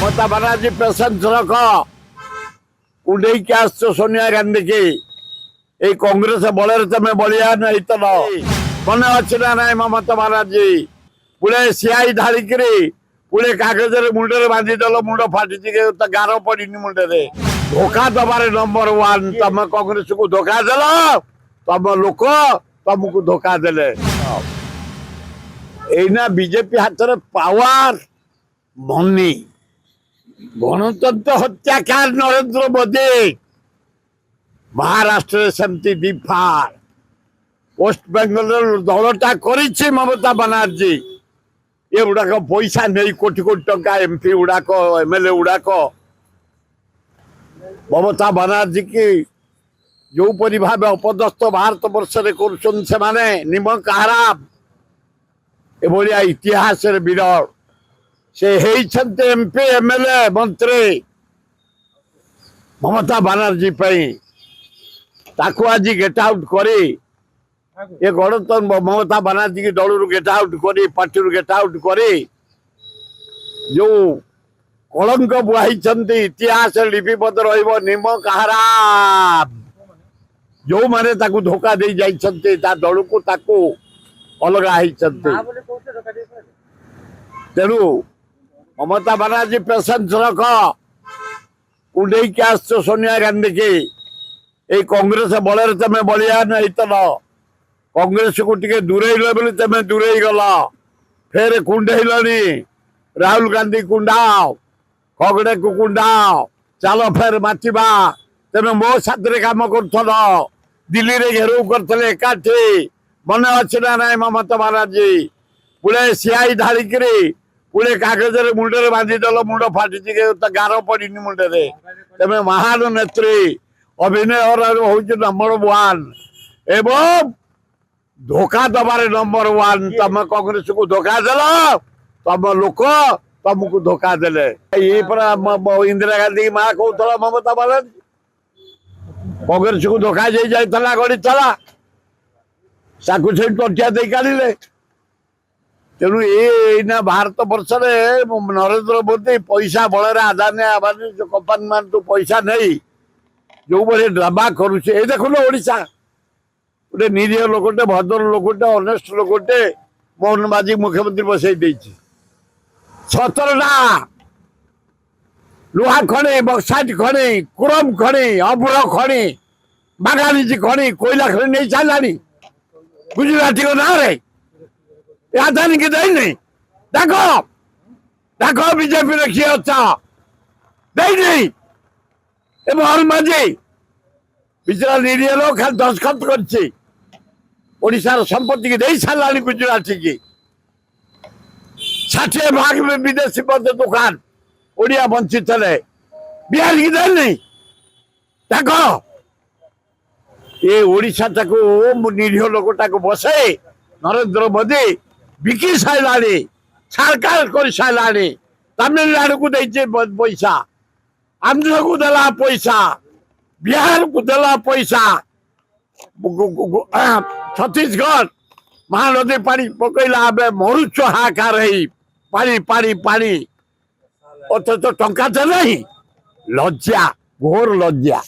Mamata Banerjee patience रख उड़े के आस सोनिया गांधी की ये कांग्रेस बल तुम बलिया नहीं तो मन अच्छे ना ना ममता बनर्जी पुणे सिआई ढालिकी पुणे कागज मुंडे बांधिदेल मुंड फाटी गार पड़ी मुंडे धोखा दबार नंबर वन तुम कांग्रेस को धोखा देल तुम लोक तुमको धोखा देले एना बीजेपी हाथ में पावर मनी गणतंत्र हत्याकार नरेंद्र मोदी महाराष्ट्र सेमती दीफार वेस्ट बेंगल दलटा कर ममता बनर्जी ये गुड़ाक पैसा नहीं कोटी कोटी टंका एमपी गुड़ाक एमएलए गुड़ाक ममता बनर्जी की जो परी भाव अपदस्थ भारत वर्ष कर निमक आराम एभलिया इतिहास विरल से एमपी एमएलए मंत्री ममता बनर्जी ताकू आज गेट आउट करी ये गणतंत्र ममता बनर्जी की दल गेट आउट करी पार्टी गेट आउट करी जो कलंक बुआई इतिहास लिपिबद्ध रमक आराम जो मैंने धोखा दे जाइछन्ति ता दल को ताकू अलगा तेणु ममता बनर्जी पेशेंस रख उड़े के आस सोनिया गांधी की ये कांग्रेस बल तुम बलिया नहीं तो कांग्रेस को टे दूरेल बोली तुम दूरे गल फेर कुंडेलनी राहुल गांधी कुंडाओ खगड़े को कुंडाओ चल फेर माचिबा तुम मो साथ कम कर दिल्ली रे घेराव करते एकाठी मन अच्छे ना ना ममता बनर्जी पुणे सिआई ढालिकी पुणे कागज मुंडे बांधिदेल मुंड फाटी गार पड़ी मुंडे तुम महान नेत्री अभिनय हूँ नंबर वन एवं धोखा दबार नंबर वन तुम कांग्रेस को धोखा देल तुम लोक तुमको धोखा देले ये इंदिरा गांधी की माँ कहूला ममता बनर्जी कांग्रेस को धोखा दे जाता गड़ी चला ताकू से टंटिया दे काढ़े तेणु ये भारत वर्ष नरेंद्र मोदी पैसा बल आदानी आबादी जो कंपानी मान तो पैसा नहीं जो भाई ड्रामा करुचे देखुन ओडिशा गोटे निरीह लोकटे भद्र लोकटे अनेस्ट लोकटे मोहन माझी मुख्यमंत्री बसई 17टा लुहा खणी बक्साइट खणी कुरम खणी अबुर खणी बागानीजी खणी कोयला खणी नहीं चलानी गुजराती को ना रे आदानी की दई नहीं देखो देखो बीजेपी रखी अच्छा दई नहीं मोहन माझी बिचरा निरीह लोग खाली दस्खत कर संपत्ति की दे सारा गुजराती की 60 भाग में विदेशी पद दुकान ओडिया वंचित थे बिहार की दे नहीं देखो ये ओडिशा निरीह लोकटा को बसे नरेंद्र मोदी बिकी सारा सरकार कर सारा तमिलनाडु को दे पैसा आंध्र को देला पैसा बिहार को देला पैसा छत्तीसगढ़ महानदी पानी पकईला मरुच हाहाकार पानी पानी पानी अथच टंका तो नहीं लज्जा घोर लज्जा।